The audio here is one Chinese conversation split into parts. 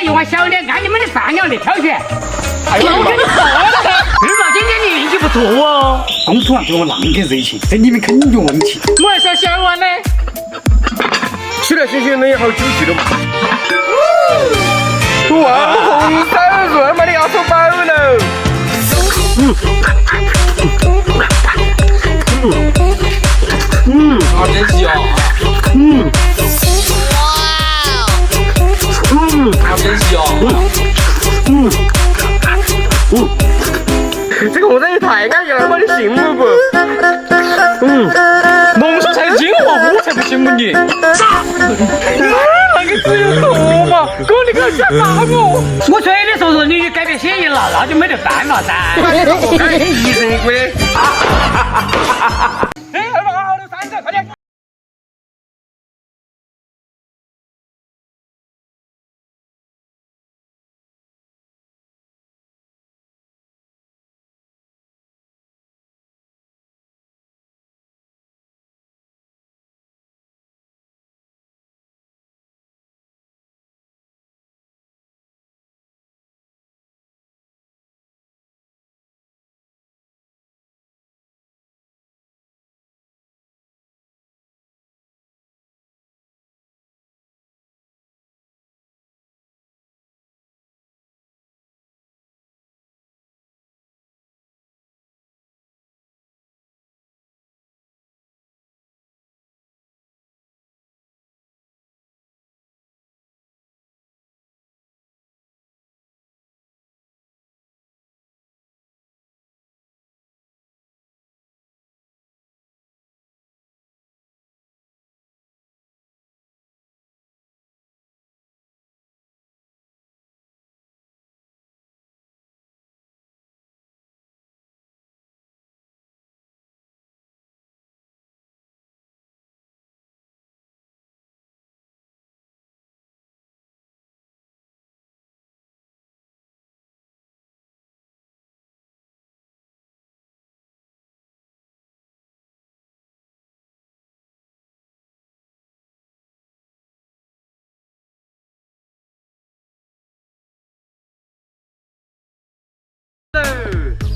一碗小的，按你们的饭量来挑选。哎呦，我跟你说了噻，二宝今天你运气不错哦。公主啊，对我那么热情，这里面肯定有问题。我还说小碗呢。吃了新鲜的也好久气了嘛。哇，红烧肉嘛，你要说饱了。好真香。好真香。这个红烧也太安逸了嘛，你信我不？蒙叔才是金货，我才不信不你。那个只有错嘛，哥你可想打我？我催你说你改变协议了，那就没得办法噻。疑神鬼。哎，二宝好了，30，快点。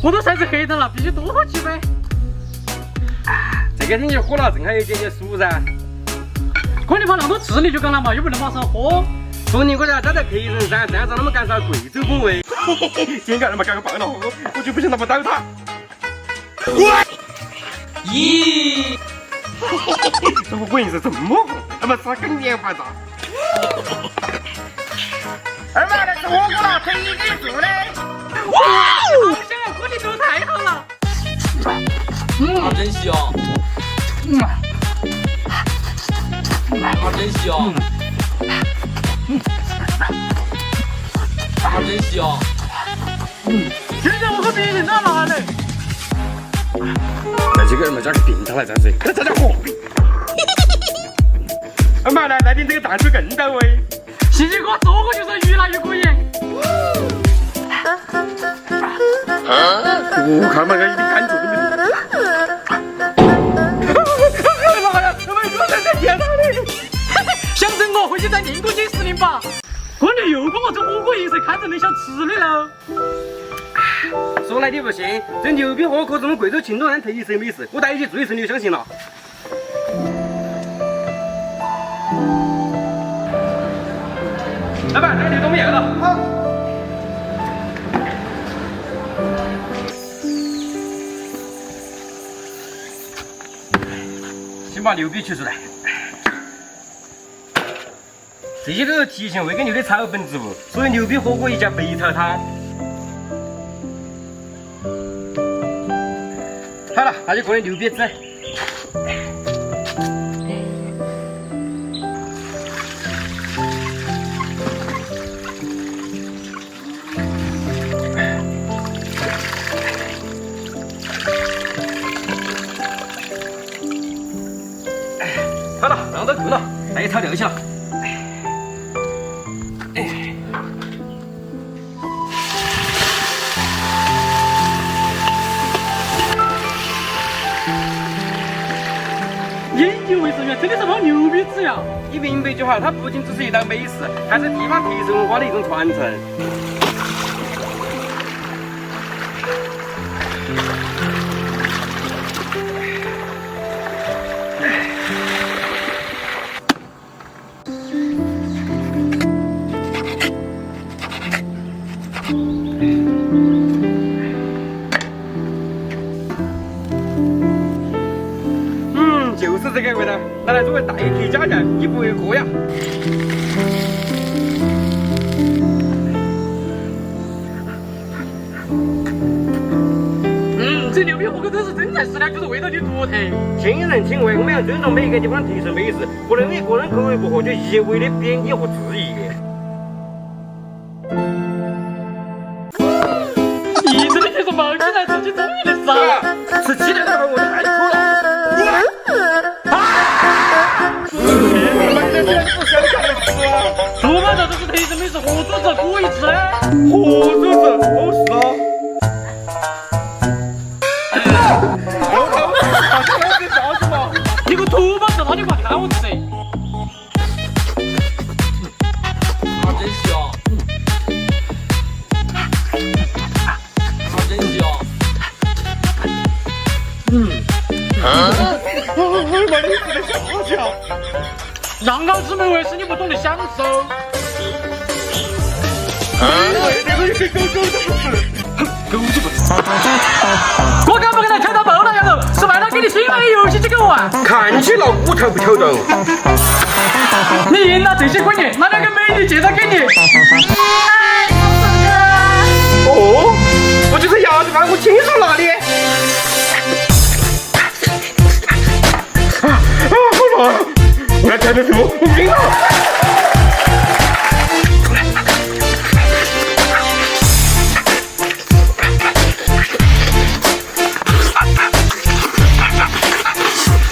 我都晒成黑的了，必须多喝几杯。这个天气喝了，正好有点点暑噻。可你把那么多吃你就讲了嘛，又不能马上喝。说你我俩招待客人噻，这样让他们感受贵州风味。今天干他妈干个棒了，我就不想那么倒他。咦，这个滚是这么红，他妈吃跟年发炸。二妈来吃火锅了，可以给你做的。哇，好香啊！锅底做的太好了。好真香。好真香。好真香。现在我和别人打哪嘞？这个人嘛，加个病他来真是，这叫何必？二妈来来点这个蛋水更到位。细细哥做过就是越来越过瘾。我看嘛，俺一点感觉都没得。妈呀，他们又在见他的。想整我回去再另过几10年吧。哥你又跟我这火锅颜色看着你想吃的喽。说来你不信，这牛逼火锅是我们贵州庆东安特色美食，我带你去做一次你就相信了。老板，这个牛都没有了。好。先把牛逼取出来。这些都是提前喂给牛的草本植物，所以牛逼火锅一家肥草汤。好了，那就过来牛瘪子。好了，让都够了，再炒料去了。引以为食呀，真的是帮牛逼吃呀！你明白就好，它不仅只是一道美食，还是地方特色文化的一种传承。就是这个味道，拿来作为代替家酱也不为过呀。这牛逼火锅都是真材实料，就是味道的独特。亲人情味，我们要尊重每一个地方的特色美食，不能因为个人口味不合就一味的贬低和质疑。你这里就是冒起来自己整的噻，吃鸡蛋那份我太苦了。猪毛这是特色美食，活猪子可以吃。活猪子，好是啊。你个土包子，那你快看我吃。好真香，好真香。我把你吃的小巧。让好吃美味是你不懂得享受。这个跟狗都不吃。狗都不吃。我敢不给他挑到爆了，丫头，是为了给你新玩的游戏机给玩。看起来我才不挑逗。你赢了这些闺女，那两个美女介绍给你。哦，我就是鸭子饭，我亲手拿的。好辣！我要站得住，我晕了。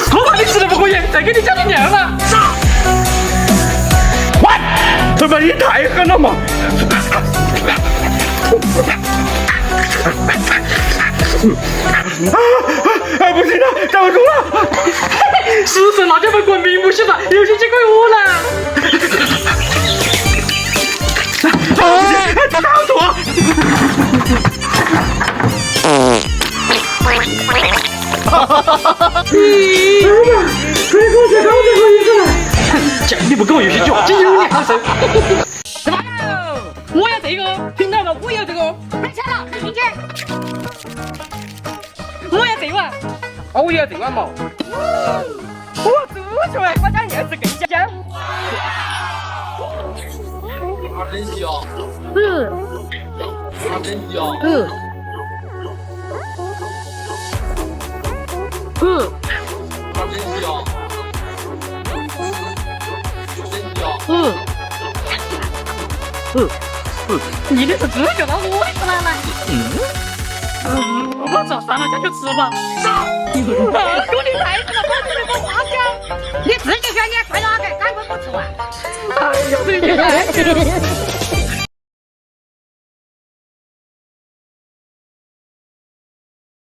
我怕你吃的不可以，再给你加点料了。喂，他妈你太狠了嘛！不行了，找住了！是不是那就被滚明不洗了，游戏机归我了。找住啊！你不跟我游戏机玩，真有你好受。吃饭喽！我要这个，听到了，我要这个。太巧了，很新鲜。我要这碗。哦，我要这碗嘛。我猪出来，我家柚子更香。好真香，好真香。好真香，真香。你的是猪脚，那我的是奶奶。我操，算了，下去吃吧。兄弟太死了，我准备把花椒。你自己选，你还快哪个？赶快不吃完。哎呀，这个。